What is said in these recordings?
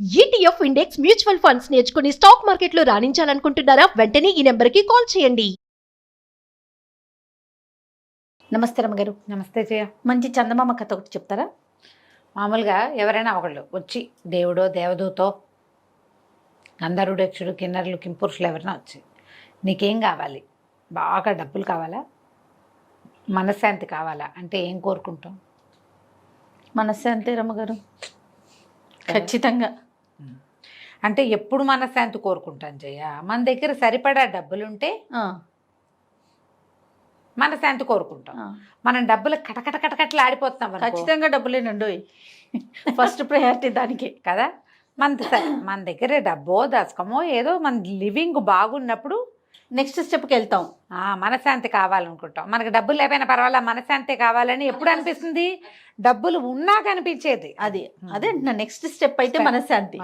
ETF index mutual funds నేర్చుకుని stock మార్కెట్లో రాణించాలనుకుంటున్నారా? వెంటనే ఈ నెంబర్కి కాల్ చేయండి. నమస్తే రమ్మగారు. నమస్తే జయ. మంచి చందమామ కథ ఒకటి చెప్తారా? మామూలుగా ఎవరైనా ఒకళ్ళు వచ్చి దేవుడో దేవదూతో గంధర్వుడక్షుడు కిన్నరులు కింపురుషులు ఎవరైనా వచ్చి నీకేం కావాలి, బాగా డబ్బులు కావాలా, మనశ్శాంతి కావాలా అంటే ఏం కోరుకుంటాం? మనశ్శాంతి రమ్మగారు, ఖచ్చితంగా. అంటే ఎప్పుడు మనశ్శాంతి కోరుకుంటాం జయ? మన దగ్గర సరిపడా డబ్బులుంటే మనశ్శాంతి కోరుకుంటాం. మనం డబ్బులు కటకట కటకట్లు ఆడిపోతున్నాం. ఖచ్చితంగా డబ్బులేనండి, ఫస్ట్ ప్రయారిటీ దానికి కదా. మన దగ్గర డబ్బో దశకమో ఏదో మన లివింగ్ బాగున్నప్పుడు నెక్స్ట్ స్టెప్కి వెళ్తాం. మనశ్శాంతి కావాలనుకుంటాం. మనకు డబ్బులు లేకపోయినా పర్వాలేదు, మనశ్శాంతి కావాలని ఎప్పుడు అనిపిస్తుంది? డబ్బులు ఉన్నా కనిపించేది అది. అదే నెక్స్ట్ స్టెప్ అయితే మనశ్శాంతి.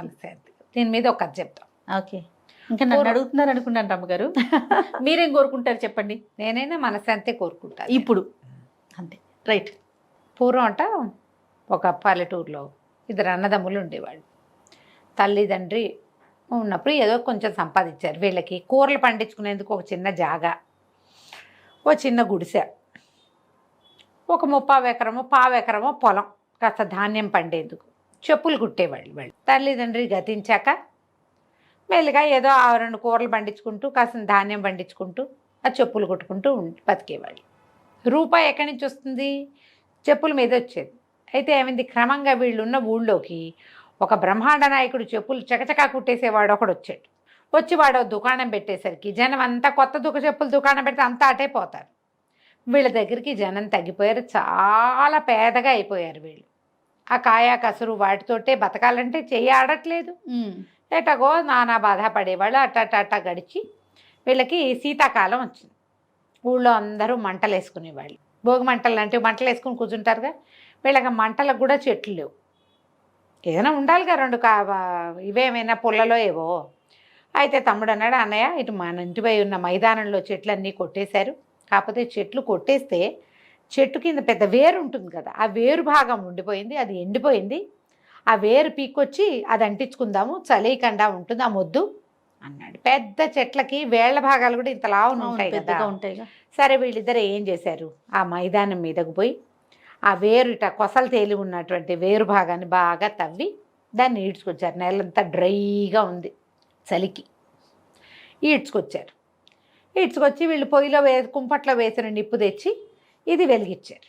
దీని మీద ఒక కథ చెప్తాం. ఓకే, ఇంకా నన్ను అడుగుతున్నారు అనుకున్నాను రమ్మగారు. మీరేం కోరుకుంటారు చెప్పండి? నేనైనా మనశ్శాంతి కోరుకుంటాను ఇప్పుడు. అంతే, రైట్. పూర్వం అంట ఒక పల్లెటూరులో ఇద్దరు అన్నదమ్ములు ఉండేవాళ్ళు. తల్లిదండ్రి ఉన్నప్పుడు ఏదో కొంచెం సంపాదించారు. వీళ్ళకి కూరలు పండించుకునేందుకు ఒక చిన్న జాగా, ఓ చిన్న గుడిసె, ఒక 30 ఎకరమో 15 ఎకరమో పొలం, కాస్త ధాన్యం పండేందుకు చెప్పులు కుట్టేవాళ్ళు. వాళ్ళు తల్లిదండ్రి గతించాక మెల్లిగా ఏదో 2 కూరలు పండించుకుంటూ కాస్త ధాన్యం పండించుకుంటూ ఆ చెప్పులు కుట్టుకుంటూ బతికేవాళ్ళు. రూపాయి ఎక్కడి నుంచి వస్తుంది? చెప్పుల మీద వచ్చేది. అయితే ఏమైంది, క్రమంగా వీళ్ళున్న ఊళ్ళోకి ఒక బ్రహ్మాండ నాయకుడు చెప్పులు చకచకా కుట్టేసేవాడు ఒకడు వచ్చాడు. వచ్చి వాడు దుకాణం పెట్టేసరికి జనం అంతా కొత్త చెప్పులు దుకాణం పెడితే అంతా అటే పోతారు. వీళ్ళ దగ్గరికి జనం తగ్గిపోయారు, చాలా పేదగా అయిపోయారు వీళ్ళు. ఆ కాయా కసురు వాటితోటే బతకాలంటే చెయ్యి ఆడట్లేదు. ఎటగో నానా బాధ పడేవాళ్ళు. అట్ట గడిచి వీళ్ళకి శీతాకాలం వచ్చింది. ఊళ్ళో అందరూ మంటలు వేసుకునేవాళ్ళు. భోగి మంటలు అంటే మంటలు వేసుకుని కూర్చుంటారుగా. వీళ్ళకి మంటలకు కూడా చెట్లు లేవు. ఏదైనా ఉండాలిగా 2 ఇవేమైనా పుల్లలో ఏవో. అయితే తమ్ముడు అన్నాడు, అన్నయ్య ఇటు మన ఇంటిపై ఉన్న మైదానంలో చెట్లన్నీ కొట్టేశారు. కాకపోతే చెట్లు కొట్టేస్తే చెట్టు కింద పెద్ద వేరు ఉంటుంది కదా, ఆ వేరు భాగం ఉండిపోయింది, అది ఎండిపోయింది. ఆ వేరు పీక్కొచ్చి అది అంటించుకుందాము, చలికుండా ఉంటుంది ఆ మొద్దు అన్నాడు. పెద్ద చెట్లకి వేళ్ల భాగాలు కూడా ఇంత లావున ఉంటాయి కదా. సరే వీళ్ళిద్దరు ఏం చేశారు, ఆ మైదానం మీదకు పోయి ఆ వేరు ఇట కొసలు తేలి ఉన్నటువంటి వేరు భాగాన్ని బాగా తవ్వి దాన్ని ఈడ్చుకొచ్చారు. నెలంతా డ్రైగా ఉంది చలికి. ఈడ్చుకొచ్చారు. ఈడ్చుకొచ్చి వీళ్ళు పొయ్యిలో కుంపట్లో వేసిన నిప్పు తెచ్చి ఇది వెలిగించారు.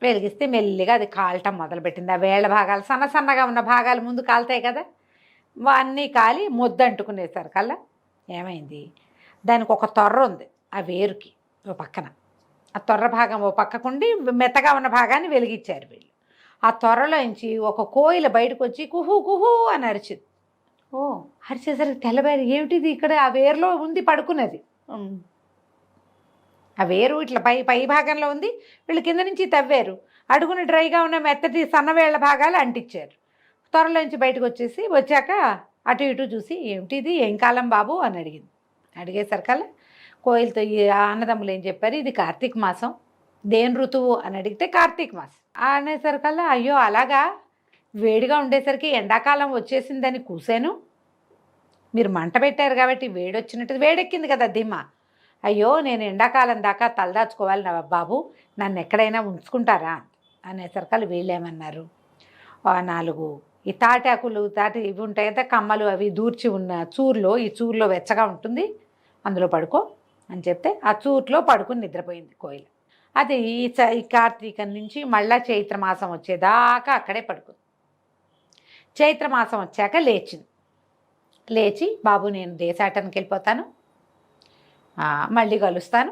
వెలిగిస్తే మెల్లిగా అది కాలటం మొదలుపెట్టింది. ఆ వేళ్ల భాగాలు సన్నగా ఉన్న భాగాలు ముందు కాలుతాయి కదా, అన్నీ కాలి మొద్దు అంటుకునేసారు కల్లా. ఏమైంది, దానికి ఒక తొర్ర ఉంది ఆ వేరుకి ఓ పక్కన. ఆ తొర్ర భాగం ఓ పక్కకుండి మెత్తగా ఉన్న భాగాన్ని వెలిగించారు వీళ్ళు. ఆ తొర్రలోంచి ఒక కోయిల బయటకు వచ్చి కుహు కుహు అని అరిచింది. అరిచేసరికి తెల్లబేరు, ఏమిటిది ఇక్కడ ఆ వేరులో ఉంది పడుకున్నది. ఆ వేరు ఇట్లా పై భాగంలో ఉంది, వీళ్ళు కింద నుంచి తవ్వారు. అడుగున డ్రైగా ఉన్న మెత్తటి సన్నవేళ్ల భాగాలు అంటించారు. త్వరలోంచి బయటకు వచ్చాక అటు ఇటు చూసి, ఏమిటిది, ఏం కాలం బాబు అని అడిగింది. అడిగేసరికల్లా కోయిలతో ఈ అన్నదమ్ములు ఏం చెప్పారు, ఇది కార్తీక మాసం. దేని ఋతువు అని అడిగితే కార్తీక మాసం అనేసరికల్లా, అయ్యో అలాగా, వేడిగా ఉండేసరికి ఎండాకాలం వచ్చేసిందని కూసాను. మీరు మంట పెట్టారు కాబట్టి వేడొచ్చినట్టు వేడెక్కింది కదా దిమ్మ. అయ్యో నేను ఎండాకాలం దాకా తలదాచుకోవాలి నా బాబు, నన్ను ఎక్కడైనా ఉంచుకుంటారా అనేసరికల్లా వీళ్ళేమన్నారు, 4 ఈ తాటాకులు ఇవి ఉంటాయి కదా, కమ్మలు అవి దూర్చి ఉన్న చూరులో, ఈ చూరులో వెచ్చగా ఉంటుంది, అందులో పడుకో అని చెప్తే ఆ చూరులో పడుకుని నిద్రపోయింది కోయిల. అది ఈ కార్తీకం నుంచి మళ్ళా చైత్రమాసం వచ్చేదాకా అక్కడే పడుకుంది. చైత్రమాసం వచ్చాక లేచి బాబు నేను దేశాటనకి వెళ్ళిపోతాను, మళ్ళీ కలుస్తాను,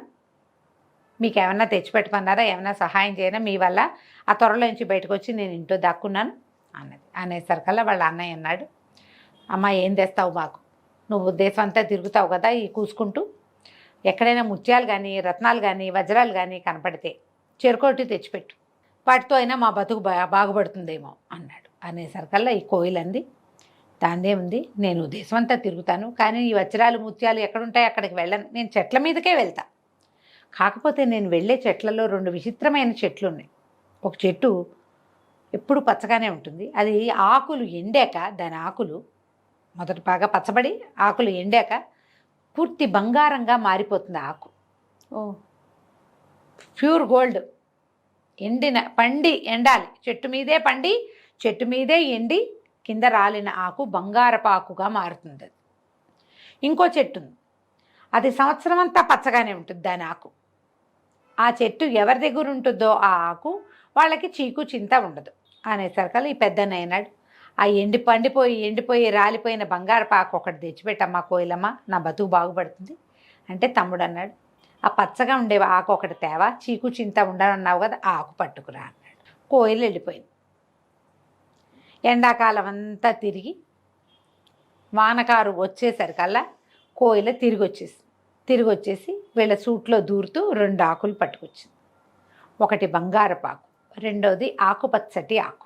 మీకు ఏమన్నా తెచ్చిపెట్టుకున్నారా, ఏమైనా సహాయం చేయనా, మీ వల్ల ఆ త్వరలోంచి బయటకు వచ్చి నేను ఇంట్లో దాక్కున్నాను అన్నది. అనేసరికల్లా వాళ్ళ అన్నయ్య అన్నాడు, అమ్మ ఏం తెస్తావు మాకు, నువ్వు దేశం అంతా తిరుగుతావు కదా ఈ కూసుకుంటూ, ఎక్కడైనా ముత్యాలు కానీ రత్నాలు కానీ వజ్రాలు కానీ కనపడితే చెరుకోటి తెచ్చిపెట్టు, వాటితో అయినా మా బతుకు బాగుపడుతుందేమో అన్నాడు. అనేసరికల్లా ఈ కోయిలంది, దాందే ఉంది, నేను దేశం అంతా తిరుగుతాను, కానీ ఈ వజ్రాలు ముత్యాలు ఎక్కడుంటాయి అక్కడికి వెళ్ళను, నేను చెట్ల మీదకే వెళ్తా. కాకపోతే నేను వెళ్ళే చెట్లలో 2 విచిత్రమైన చెట్లు ఉన్నాయి. ఒక చెట్టు ఎప్పుడు పచ్చగానే ఉంటుంది. అది ఆకులు ఎండాక దాని ఆకులు మొదట బాగా పచ్చబడి ఆకులు ఎండాక పూర్తి బంగారంగా మారిపోతుంది ఆకు. ఓ ప్యూర్ గోల్డ్. పండి ఎండాలి, చెట్టు మీదే పండి చెట్టు మీదే ఎండి కింద రాలిన ఆకు బంగారపు ఆకుగా మారుతుంది. అది ఇంకో చెట్టు ఉంది, అది సంవత్సరం అంతా పచ్చగానే ఉంటుంది దాని ఆకు. ఆ చెట్టు ఎవరి దగ్గర ఉంటుందో ఆ ఆకు వాళ్ళకి చీకు చింత ఉండదు అనేసరికల్లా ఈ పెద్దన్న అయినాడు, ఆ ఎండిపోయి రాలిపోయిన బంగారపు ఆకు ఒకటి తెచ్చిపెట్టమ్మా కోయిలమ్మ, నా బతుకు బాగుపడుతుంది అంటే తమ్ముడు అన్నాడు, ఆ పచ్చగా ఉండే ఆకు ఒకటి తేవా, చీకు చింత ఉండనన్నావు కదా, ఆ ఆకు పట్టుకురా అన్నాడు. కోయిలు వెళ్ళిపోయింది. ఎండాకాలం అంతా తిరిగి వానకారు వచ్చేసరికల్లా కోయిల తిరిగి వచ్చేసి వీళ్ళ సూట్లో దూరుతూ 2 ఆకులు పట్టుకొచ్చింది. ఒకటి బంగారపు ఆకు, రెండోది ఆకుపచ్చటి ఆకు.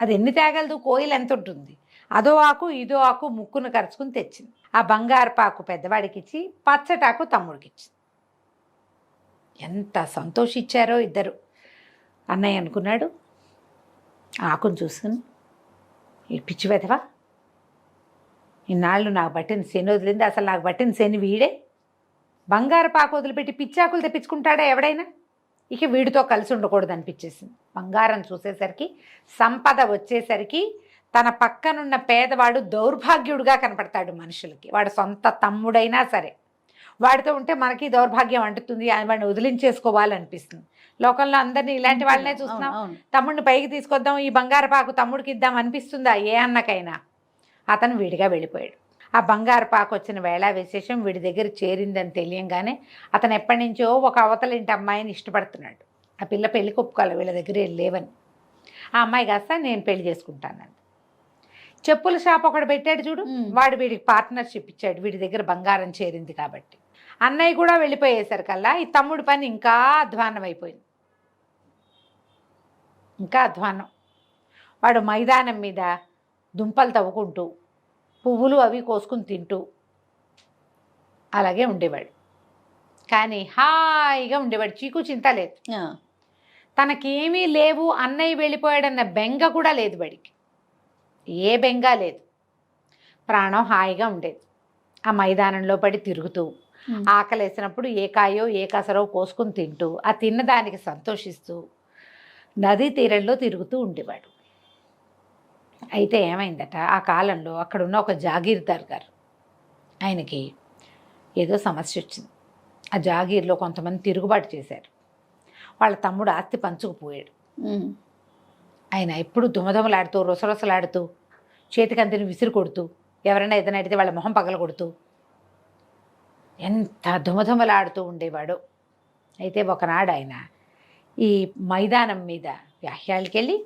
అది ఎన్ని తేగలదు, కోయిల ఎంత ఉంటుంది, అదో ఆకు ఇదో ఆకు ముక్కును కరుచుకుని తెచ్చింది. ఆ బంగారపు ఆకు పెద్దవాడికి ఇచ్చి పచ్చటాకు తమ్ముడికి ఇచ్చింది. ఎంత సంతోషించారో ఇద్దరు. అన్నయ్య అనుకున్నాడు ఆకును చూసుకుని, ఈ పిచ్చి వెధవా ఇన్నాళ్ళు నాకు పట్టిన శని వదిలింది, అసలు నాకు పట్టిన శని వీడే. బంగారు పాకు వదిలిపెట్టి పిచ్చాకులు తెప్పించుకుంటాడా ఎవడైనా, ఇక వీడితో కలిసి ఉండకూడదు అనిపించేసింది. బంగారం చూసేసరికి, సంపద వచ్చేసరికి తన పక్కనున్న పేదవాడు దౌర్భాగ్యుడుగా కనపడతాడు మనుషులకి. వాడు సొంత తమ్ముడైనా సరే వాడితో ఉంటే మనకి దౌర్భాగ్యం అంటుతుంది, వాడిని వదిలించేసుకోవాలనిపిస్తుంది. లోకంలో అందరినీ ఇలాంటి వాళ్ళనే చూస్తున్నాం. తమ్ముడిని పైకి తీసుకొద్దాం, ఈ బంగారు పాకు తమ్ముడికి ఇద్దాం అనిపిస్తుందా ఏ అన్నకైనా? అతను విడిగా వెళ్ళిపోయాడు. ఆ బంగారు పాకు వచ్చిన వేళ విశేషం వీడి దగ్గర చేరిందని తెలియంగానే అతను ఎప్పటి నుంచో ఒక అవతలింటి అమ్మాయిని ఇష్టపడుతున్నాడు. ఆ పిల్ల పెళ్ళికి ఒప్పుకోవాలి, వీళ్ళ దగ్గర లేవని. ఆ అమ్మాయి కాస్త నేను పెళ్లి చేసుకుంటానని చెప్పుల షాప్ ఒకటి పెట్టాడు చూడు, వాడు వీడికి పార్ట్నర్షిప్ ఇచ్చాడు, వీడి దగ్గర బంగారం చేరింది కాబట్టి. అన్నయ్య కూడా వెళ్ళిపోయేసరికల్లా ఈ తమ్ముడి పని ఇంకా అధ్వాన్నం అయిపోయింది. ఇంకా అధ్వాన్నం. వాడు మైదానం మీద దుంపలు తవ్వుకుంటూ పువ్వులు అవి కోసుకుని తింటూ అలాగే ఉండేవాడు. కానీ హాయిగా ఉండేవాడు, చీకు చింత లేదు. తనకేమీ లేవు, అన్నయ్య వెళ్ళిపోయాడన్న బెంగ కూడా లేదు వాడికి, ఏ బెంగ లేదు. ప్రాణం హాయిగా ఉండేది. ఆ మైదానంలో పడి తిరుగుతూ ఆకలేసినప్పుడు ఏ కాయో ఏ కసరో కోసుకుని తింటూ ఆ తిన్నదానికి సంతోషిస్తూ నదీ తీరంలో తిరుగుతూ ఉండేవాడు. అయితే ఏమైందట, ఆ కాలంలో అక్కడున్న ఒక జాగీర్దార్ గారు, ఆయనకి ఏదో సమస్య వచ్చింది. ఆ జాగీర్లో కొంతమంది తిరుగుబాటు చేశారు. వాళ్ళ తమ్ముడు ఆస్తి పంచుకుపోయాడు. ఆయన ఎప్పుడు దుమదుమలాడుతూ రొసరొసలాడుతూ చేతికంతిని విసిరి కొడుతూ ఎవరైనా ఏదైనా అడిగితే వాళ్ళ మొహం పగల కొడుతూ ఎంత దుమదుమలాడుతూ ఉండేవాడు. అయితే ఒకనాడు ఆయన ఈ మైదానం మీద వ్యాహ్యాలకి వెళ్ళి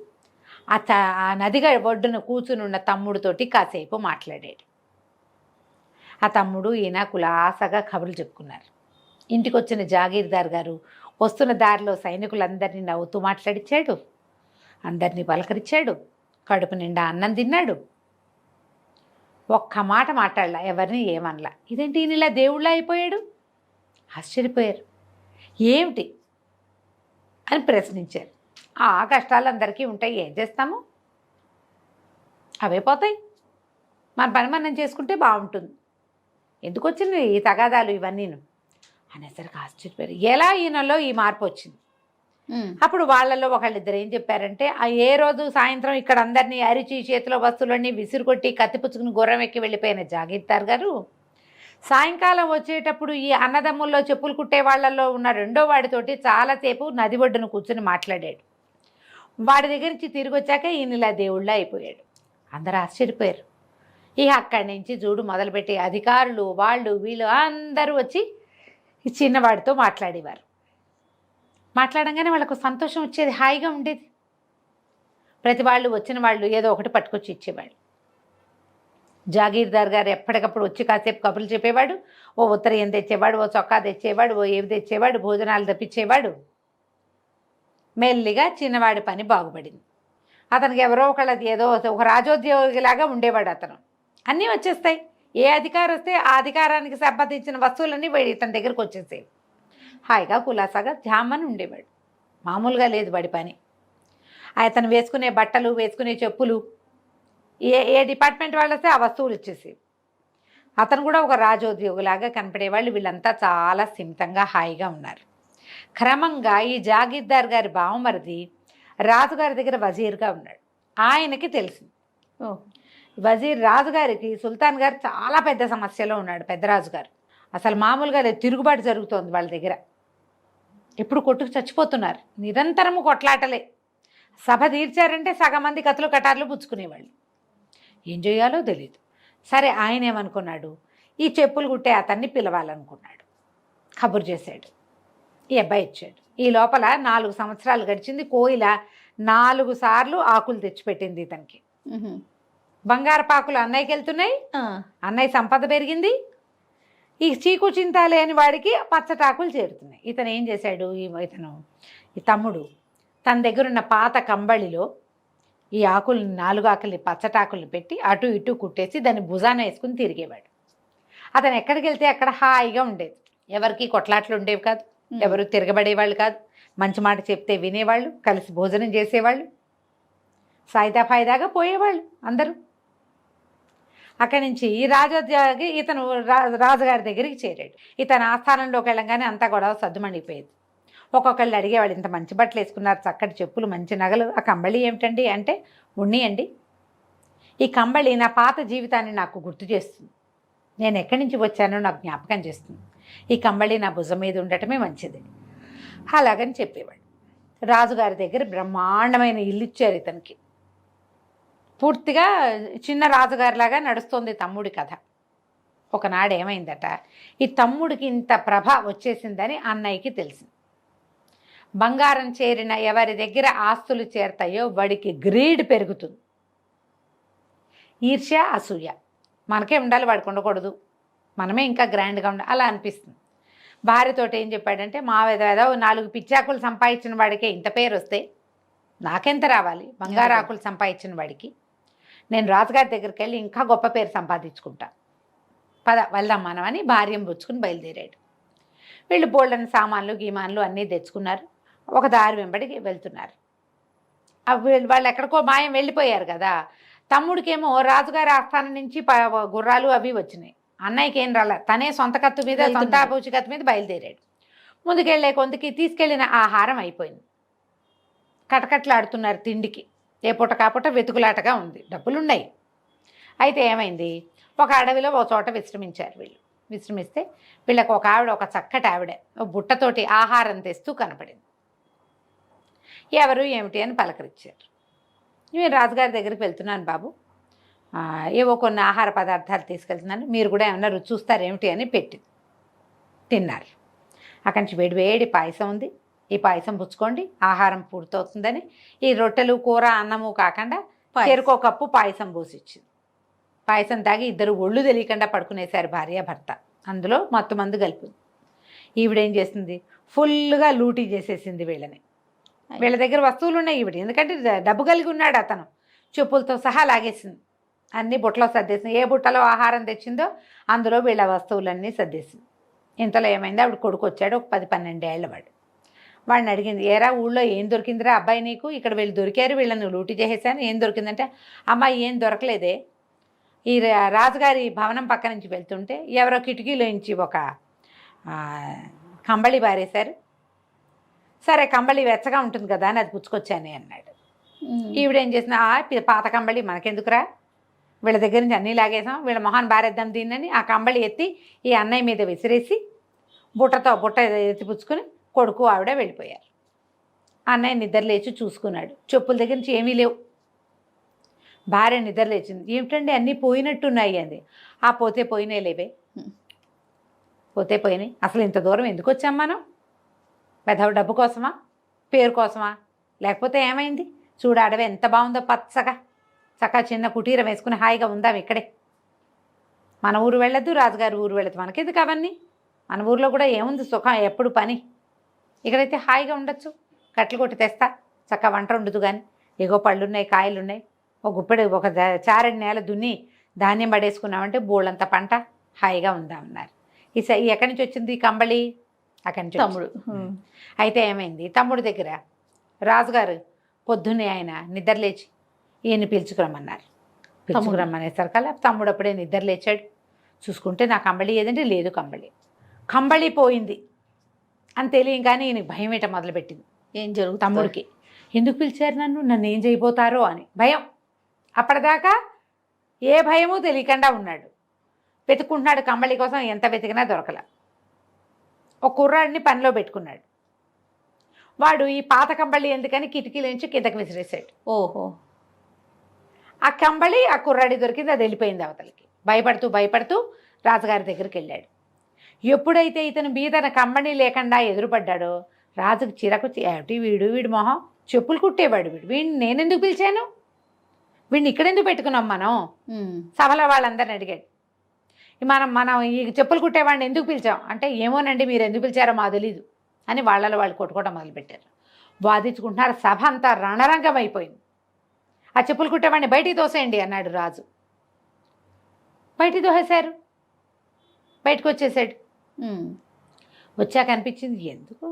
ఆ నదిగా ఒడ్డున కూర్చునున్న తమ్ముడితోటి కాసేపు మాట్లాడాడు. ఆ తమ్ముడు ఈయన కులాసగా కబుర్లు చెప్పుకున్నారు. ఇంటికి వచ్చిన జాగీర్దార్ గారు వస్తున్న దారిలో సైనికులందరినీ నవ్వుతూ మాట్లాడిచ్చాడు, అందరినీ పలకరించాడు, కడుపు నిండా అన్నం తిన్నాడు. ఒక్క మాట మాట్లాడలా, ఎవరిని ఏమనలా. ఇదేంటి ఈయన ఇలా దేవుళ్ళ అయిపోయాడు? ఆశ్చర్యపోయారు. ఏమిటి అని ప్రశ్నించారు. ఆ కష్టాలు అందరికీ ఉంటాయి, ఏం చేస్తాము, అవే పోతాయి, మన పని మనం చేసుకుంటే బాగుంటుంది, ఎందుకు వచ్చింది ఈ తగాదాలు ఇవన్నీను అనేసరికి ఆశ్చర్యపోయారు. ఎలా ఈయనలో ఈ మార్పు వచ్చింది? అప్పుడు వాళ్ళలో ఒకళ్ళిద్దరు ఏం చెప్పారంటే, ఆ ఏ రోజు సాయంత్రం ఇక్కడ అందరినీ అరిచి చేతిలో వస్తువులన్నీ విసిరుకొట్టి కత్తిపుచ్చుకుని గుర్రం ఎక్కి వెళ్ళిపోయిన జాగీర్దార్ గారు సాయంకాలం వచ్చేటప్పుడు ఈ అన్నదమ్ముల్లో చెప్పులు కుట్టే వాళ్ళల్లో ఉన్న రెండో వాడితోటి చాలాసేపు నది ఒడ్డును కూర్చొని మాట్లాడాడు. వాడి దగ్గర నుంచి తిరిగి వచ్చాక ఈయన ఇలా దేవుళ్ళ అయిపోయాడు. అందరూ ఆశ్చర్యపోయారు. ఇక అక్కడి నుంచి చూడు మొదలుపెట్టి అధికారులు వాళ్ళు వీళ్ళు అందరూ వచ్చి ఈ చిన్నవాడితో మాట్లాడేవారు. మాట్లాడంగానే వాళ్ళకు సంతోషం వచ్చేది, హాయిగా ఉండేది. ప్రతి వాళ్ళు వచ్చిన వాళ్ళు ఏదో ఒకటి పట్టుకొచ్చి ఇచ్చేవాళ్ళు. జాగీర్దార్ గారు ఎప్పటికప్పుడు వచ్చి కాసేపు కబుర్లు చెప్పేవాడు. ఓ ఉత్తరీయం తెచ్చేవాడు, ఓ చొక్కా తెచ్చేవాడు, ఓ ఏవి తెచ్చేవాడు, భోజనాలు తెప్పించేవాడు. మెల్లిగా చిన్నవాడి పని బాగుపడింది. అతనికి ఎవరో ఒకళ్ళది ఏదో ఒక రాజోద్యోగిలాగా ఉండేవాడు. అతను అన్నీ వచ్చేస్తాయి, ఏ అధికారం వస్తే ఆ అధికారానికి సంబంధించిన వస్తువులన్నీ ఇతని దగ్గరకు వచ్చేసేవి. హాయిగా కులాసాగా జామని ఉండేవాడు. మామూలుగా లేదు వాడి పని. అతను వేసుకునే బట్టలు, వేసుకునే చెప్పులు, ఏ ఏ డిపార్ట్మెంట్ వాళ్ళు వస్తే ఆ వస్తువులు ఇచ్చేసి, అతను కూడా ఒక రాజోద్యోగులాగా కనపడేవాళ్ళు. వీళ్ళంతా చాలా స్థిమితంగా హాయిగా ఉన్నారు. క్రమంగా ఈ జాగీర్దార్ గారి బావమరిది రాజుగారి దగ్గర వజీర్గా ఉన్నాడు. ఆయనకి తెలిసింది వజీర్ రాజుగారికి సుల్తాన్ గారు చాలా పెద్ద సమస్యలో ఉన్నాడు. పెద్ద రాజుగారు అసలు మామూలుగా లేదు, తిరుగుబాటు జరుగుతోంది వాళ్ళ దగ్గర. ఇప్పుడు కొట్టుకు చచ్చిపోతున్నారు, నిరంతరము కొట్లాటలే. సభ తీర్చారంటే సగం మంది కత్తులు కటార్లు పుచ్చుకునేవాళ్ళు. ఏం చేయాలో తెలియదు. సరే, ఆయన ఏమనుకున్నాడు, ఈ చెప్పులు కుట్టే అతన్ని పిలవాలనుకున్నాడు. కబురు చేశాడు, ఈ అబ్బాయి ఇచ్చాడు. ఈ లోపల 4 సంవత్సరాలు గడిచింది. కోయిల 4 సార్లు ఆకులు తెచ్చిపెట్టింది ఇతనికి. బంగారపాకులు అన్నయ్యకి వెళ్తున్నాయి, అన్నయ్య సంపద పెరిగింది. ఈ చీకు చింత లేని వాడికి పచ్చటాకులు చేరుతున్నాయి. ఇతను ఏం చేశాడు, ఈ తమ్ముడు తన దగ్గర ఉన్న పాత కంబళిలో ఈ ఆకుల్ని 4 ఆకుల్ని పచ్చటాకుల్ని పెట్టి అటు ఇటు కుట్టేసి దాన్ని భుజాన వేసుకుని తిరిగేవాడు. అతను ఎక్కడికి వెళ్తే అక్కడ హాయిగా ఉండేది. ఎవరికి కొట్లాట్లు ఉండేవి కాదు, ఎవరు తిరగబడేవాళ్ళు కాదు, మంచి మాట చెప్తే వినేవాళ్ళు, కలిసి భోజనం చేసేవాళ్ళు, సాయిదా ఫాయిదాగా పోయేవాళ్ళు అందరూ. అక్కడి నుంచి రాజోద్యోగి ఇతను రాజుగారి దగ్గరికి చేరాడు. ఇతను ఆస్థానంలోకి వెళ్ళంగానే అంతా గొడవ సద్దుమణిపోయేది. ఒక్కొక్కళ్ళు అడిగేవాళ్ళు, ఇంత మంచి బట్టలు వేసుకున్నారు, చక్కటి చెప్పులు, మంచి నగలు, ఆ కంబళి ఏమిటండి అంటే, ఉన్నియండి, ఈ కంబళి నా పాత జీవితాన్ని నాకు గుర్తు చేస్తుంది, నేను ఎక్కడి నుంచి వచ్చానో నాకు జ్ఞాపకం చేస్తుంది, ఈ కంబళి నా భుజం మీద ఉండటమే మంచిది అలాగని చెప్పేవాడు. రాజుగారి దగ్గర బ్రహ్మాండమైన ఇల్లు ఇచ్చారు ఇతనికి. పూర్తిగా చిన్న రాజుగారిలాగా నడుస్తోంది తమ్ముడి కథ. ఒకనాడు ఏమైందట, ఈ తమ్ముడికి ఇంత ప్రభ వచ్చేసిందని అన్నయ్యకి తెలిసింది. బంగారం చేరిన ఎవరి దగ్గర ఆస్తులు చేరతాయో వాడికి గ్రీడ్ పెరుగుతుంది. ఈర్ష్య, అసూయ. మనకే ఉండాలి, వాడికి ఉండకూడదు, మనమే ఇంకా గ్రాండ్గా ఉండాలి అలా అనిపిస్తుంది. భార్యతోటి ఏం చెప్పాడంటే, మా ఏదో 4 పిచ్చాకులు సంపాదించిన వాడికే ఇంత పేరు వస్తే నాకెంత రావాలి, బంగారాకులు సంపాదించిన వాడికి. నేను రాజుగారి దగ్గరికి వెళ్ళి ఇంకా గొప్ప పేరు సంపాదించుకుంటా, పద వెళ్దాం మనం అని భార్యను పుచ్చుకుని బయలుదేరాడు. వీళ్ళు బోల్డని సామాన్లు గీమాన్లు అన్నీ తెచ్చుకున్నారు. ఒక దారి వెంబడికి వెళ్తున్నారు. వాళ్ళు ఎక్కడికో మాయం వెళ్ళిపోయారు కదా. తమ్ముడికేమో రాజుగారి ఆస్థానం నుంచి గుర్రాలు అవి వచ్చినాయి. అన్నయ్యకి ఏం రాలే, తనే సొంత కత్తు మీద, సొంత పూచి కత్తు మీద బయలుదేరాడు. ముందుకెళ్ళే కొంతకి తీసుకెళ్ళిన ఆహారం అయిపోయింది. కటకట్లాడుతున్నారు తిండికి. ఏ పూట కాపూట వెతుకులాటగా ఉంది, డబ్బులున్నాయి. అయితే ఏమైంది, ఒక అడవిలో ఒక చోట విశ్రమించారు వీళ్ళు. విశ్రమిస్తే వీళ్ళకి ఒక ఆవిడ, ఒక చక్కటి ఆవిడ బుట్టతోటి ఆహారం తెస్తూ కనపడింది. ఎవరు ఏమిటి అని పలకరించారు. నేను రాజుగారి దగ్గరికి వెళ్తున్నాను బాబు, ఏవో కొన్ని ఆహార పదార్థాలు తీసుకెళ్తున్నాను, మీరు కూడా ఏమన్నా రుచి చూస్తారు ఏమిటి అని పెట్టి తిన్నారు. అక్కడి నుంచి వేడి వేడి పాయసం ఉంది, ఈ పాయసం పుచ్చుకోండి, ఆహారం పూర్తవుతుందని ఈ రొట్టెలు, కూర, అన్నము కాకుండా చెరుకో కప్పు పాయసం పోసిచ్చింది. పాయసం తాగి ఇద్దరు ఒళ్ళు తెలియకుండా పడుకునేశారు భార్యాభర్త. అందులో మత్తు మందు కలిపింది. ఈవిడేం చేసింది, ఫుల్గా లూటీ చేసేసింది వీళ్ళని. వీళ్ళ దగ్గర వస్తువులు ఉన్నాయి ఈవిడ, ఎందుకంటే డబ్బు కలిగి ఉన్నాడు అతను. చెప్పులతో సహా లాగేసింది, అన్నీ బుట్టలో సర్దేసింది. ఏ బుట్టలో ఆహారం తెచ్చిందో అందులో వీళ్ళ వస్తువులన్నీ సర్దేసింది. ఇంతలో ఏమైంది, ఆవిడ కొడుకు వచ్చాడు, ఒక 10-12 ఏళ్ళ వాడు. వాడిని అడిగింది, ఏరా ఊళ్ళో ఏం దొరికిందిరా అబ్బాయి నీకు, ఇక్కడ వీళ్ళు దొరికారు, వీళ్ళని లూటీ చేసేసాను, ఏం దొరికిందంటే, అమ్మాయి ఏం దొరకలేదే, ఈ రాజుగారి భవనం పక్క నుంచి వెళ్తుంటే ఎవరో కిటికీలో నుంచి ఒక కంబళి బారేశారు, సరే కంబళి వెచ్చగా ఉంటుంది కదా అని అది పుచ్చుకొచ్చానే అన్నాడు. ఈవిడేం చేసిన, పాత కంబళి మనకెందుకురా, వీళ్ళ దగ్గర నుంచి అన్నీ లాగేసాం, వీళ్ళ మొహాన్ని బారేద్దాం దీన్నని ఆ కంబళి ఎత్తి ఈ అన్నయ్య మీద విసిరేసి బుట్ట ఎత్తి పుచ్చుకొని కొడుకు ఆవిడ వెళ్ళిపోయారు. అన్నయ్య నిద్రలేచి చూసుకున్నాడు, చెప్పుల దగ్గర నుంచి ఏమీ లేవు. భార్య నిద్రలేచింది, ఏమిటండి అన్నీ పోయినట్టున్నాయి అంది. ఆ పోతే పోయినాయి లేవే, పోతే పోయినాయి, అసలు ఇంత దూరం ఎందుకు వచ్చాం మనం, పెద్ద డబ్బు కోసమా, పేరు కోసమా, లేకపోతే ఏమైంది, చూడ అడవి ఎంత బాగుందో, పచ్చగా చక్కగా చిన్న కుటీరం వేసుకుని హాయిగా ఉందాం ఇక్కడే, మన ఊరు వెళ్ళొద్దు, రాజుగారి ఊరు వెళ్ళదు, మనకెందుకు అవన్నీ, మన ఊరిలో కూడా ఏముంది సుఖం, ఎప్పుడు పని, ఇక్కడైతే హాయిగా ఉండొచ్చు, కట్టెలు కొట్టి తెస్తా, చక్కగా వంట ఉండదు కానీ, ఎగో పళ్ళున్నాయి, కాయలున్నాయి, ఒక గుప్పెడు ఒక చారెడు నేల దున్ని ధాన్యం పడేసుకున్నామంటే బోళ్ళంత పంట, హాయిగా ఉందామన్నారు. ఈ ఎక్కడి నుంచి వచ్చింది ఈ కంబళి, అక్కడి నుంచి తమ్ముడు. అయితే ఏమైంది, తమ్ముడి దగ్గర రాజుగారు పొద్దున్నే ఆయన నిద్ర లేచి ఈయన్ని పిలుచుకురమ్మన్నారు. పిలుచుకురమ్మనేసరికల్లా తమ్ముడు అప్పుడే నిద్ర లేచాడు. చూసుకుంటే నా కంబళి ఏదంటే లేదు, కంబళి పోయింది అని తెలియగానే ఈయనకి భయం ఏట మొదలుపెట్టింది. ఏం జరుగుతుంది తమ్ముడికి ఎందుకు పిలిచారు నన్ను ఏం చేయబోతారో అని భయం. అప్పటిదాకా ఏ భయమూ తెలియకుండా ఉన్నాడు. వెతుక్కుంటున్నాడు కంబళి కోసం, ఎంత వెతికినా దొరకల. ఒక కుర్రాడిని పనిలో పెట్టుకున్నాడు. వాడు ఈ పాత కంబళి ఎందుకని కిటికీల నుంచి కిందకి విసిరేసాడు. ఓహో, ఆ కంబళి ఆ కుర్రాడి దొరికింది, అది వెళ్ళిపోయింది అవతలకి. భయపడుతూ రాజుగారి దగ్గరికి వెళ్ళాడు. ఎప్పుడైతే ఇతను మీద కంబళి లేకుండా ఎదురుపడ్డాడో రాజుకు చిరకు, ఏమిటి వీడి మొహం, చెప్పులు కుట్టేవాడు వీడిని నేనెందుకు పిలిచాను, వీడిని ఇక్కడెందుకు పెట్టుకున్నాం మనం, సభలో వాళ్ళందరిని అడిగాడు. మనం ఈ చెప్పులు కుట్టేవాడిని ఎందుకు పిలిచాం అంటే, ఏమోనండి మీరు ఎందుకు పిలిచారో మాకు తెలీదు అని వాళ్ళు కొట్టుకోవడం మొదలుపెట్టారు. వాదించుకుంటున్నారు. సభ అంతా రణరంగం అయిపోయింది. ఆ చెప్పులు కుట్టేవాడిని బయటికి తోసేయండి అన్నాడు రాజు. బయటికి తోసేశారు. బయటకు వచ్చేసాడు. వచ్చాక అనిపించింది, ఎందుకు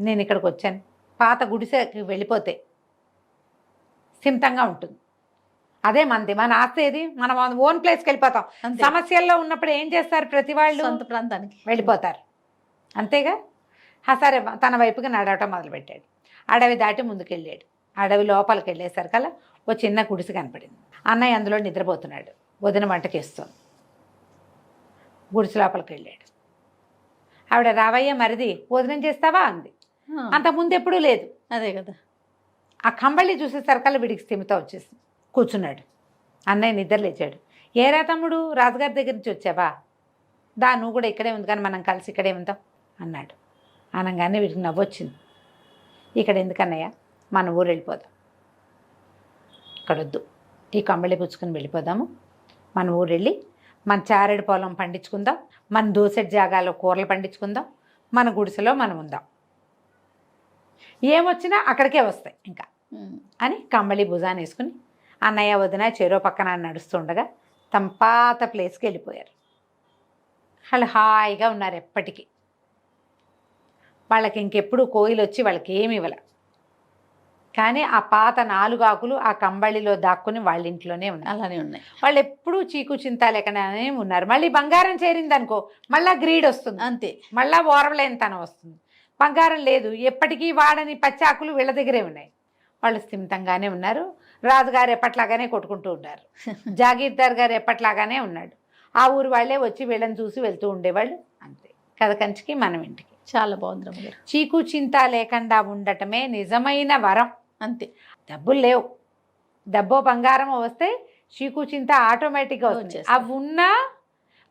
నేను ఇక్కడికి వచ్చాను, పాత గుడిసెకి వెళ్ళిపోతే స్థిమితంగా ఉంటుంది. అదే మన ఆస్తి ఏది, మనం ఓన్ ప్లేస్కి వెళ్ళిపోతాం. సమస్యల్లో ఉన్నప్పుడు ఏం చేస్తారు, ప్రతి వాళ్ళు సొంత ప్రాంతానికి వెళ్ళిపోతారు, అంతేగా. సరే తన వైపుకి నడవటం మొదలుపెట్టాడు. అడవి దాటి ముందుకెళ్ళాడు. అడవి లోపలికి వెళ్ళేసరికల్లా ఓ చిన్న గుడిసె కనపడింది. అన్నయ్య అందులో నిద్రపోతున్నాడు. వదిన వంటకేస్తుంది. గుడిసె లోపలికి వెళ్ళాడు. ఆవిడ రావయ్య మరిది భోజనం చేస్తావా అంది. అంతకుముందు ఎప్పుడూ లేదు. అదే కదా. ఆ కంబళి చూసేసరికల్లా వీడికి స్థిమిత వచ్చేసింది. కూర్చున్నాడు. అన్నయ్య నిద్ర లేచాడు. ఏరా తమ్ముడు, రాజుగారి దగ్గర నుంచి వచ్చావా, దా నువ్వు కూడా ఇక్కడే ఉంది కానీ మనం కలిసి ఇక్కడే ఉందాం అన్నాడు. అనగానే వీడికి నవ్వొచ్చింది. ఇక్కడ ఎందుకన్నయ్య, మన ఊరు వెళ్ళిపోదాం, ఇక్కడొద్దు, ఈ కంబళి పుచ్చుకొని వెళ్ళిపోదాము, మన ఊరు వెళ్ళి మన చారెడు పొలం పండించుకుందాం, మన దోసెడ్ జాగాలో కూరలు పండించుకుందాం, మన గుడిసెలో మనం ఉందాం, ఏమొచ్చినా అక్కడికే వస్తాయి ఇంకా అని కంబళి భుజాన్ని వేసుకుని అన్నయ్య వదిన చెరో పక్కన నడుస్తుండగా తమ పాత ప్లేస్కి వెళ్ళిపోయారు. వాళ్ళు హాయిగా ఉన్నారు ఎప్పటికీ. వాళ్ళకి ఇంకెప్పుడు కోయిలు వచ్చి వాళ్ళకి ఏమి ఇవ్వల. కానీ ఆ పాత 4 ఆకులు ఆ కంబళిలో దాక్కుని వాళ్ళ ఇంట్లోనే ఉన్నాయి. అలానే ఉన్నాయి. వాళ్ళు ఎప్పుడూ చీకు చింత లేకనే ఉన్నారు. మళ్ళీ బంగారం చేరింది అనుకో, మళ్ళీ గ్రీడ్ వస్తుంది, అంతే, మళ్ళీ ఓర్వలేనితనం వస్తుంది. బంగారం లేదు, ఎప్పటికీ వాడని పచ్చాకులు వీళ్ళ దగ్గరే ఉన్నాయి. వాళ్ళు స్థిమితంగానే ఉన్నారు. రాజుగారు ఎప్పట్లాగానే కొట్టుకుంటూ ఉన్నారు. జాగీర్దార్ గారు ఎప్పట్లాగానే ఉన్నాడు. ఆ ఊరు వాళ్ళే వచ్చి వీళ్ళని చూసి వెళ్తూ ఉండేవాళ్ళు, అంతే. కథ కంచికి మనం ఇంటికి. చాలా బాగుంది రమ్మగారు. చీకు చింత లేకుండా ఉండటమే నిజమైన వరం, అంతే. డబ్బులు లేవు, డబ్బో బంగారం వస్తే చీకు చింత ఆటోమేటిక్గా వస్తుంది. అవి ఉన్నా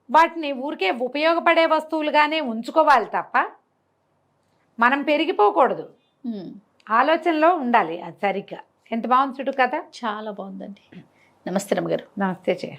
వాటిని ఊరికే ఉపయోగపడే వస్తువులుగానే ఉంచుకోవాలి తప్ప మనం పెరిగిపోకూడదు. ఆలోచనలో ఉండాలి. అది సరిగ్గా. ఎంత బాగుంది చూడు కదా. చాలా బాగుందండి. నమస్తే రమ్మగారు. నమస్తే చేయ.